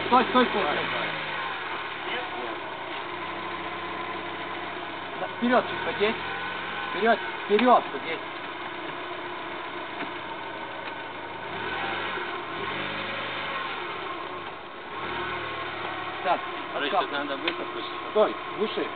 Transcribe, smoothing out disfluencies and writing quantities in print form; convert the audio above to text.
Стой, стой, стой. Вперед чуть подеть. Вперед, вперед подеть. Так, Рыщет надо высохнуть. стой, выше.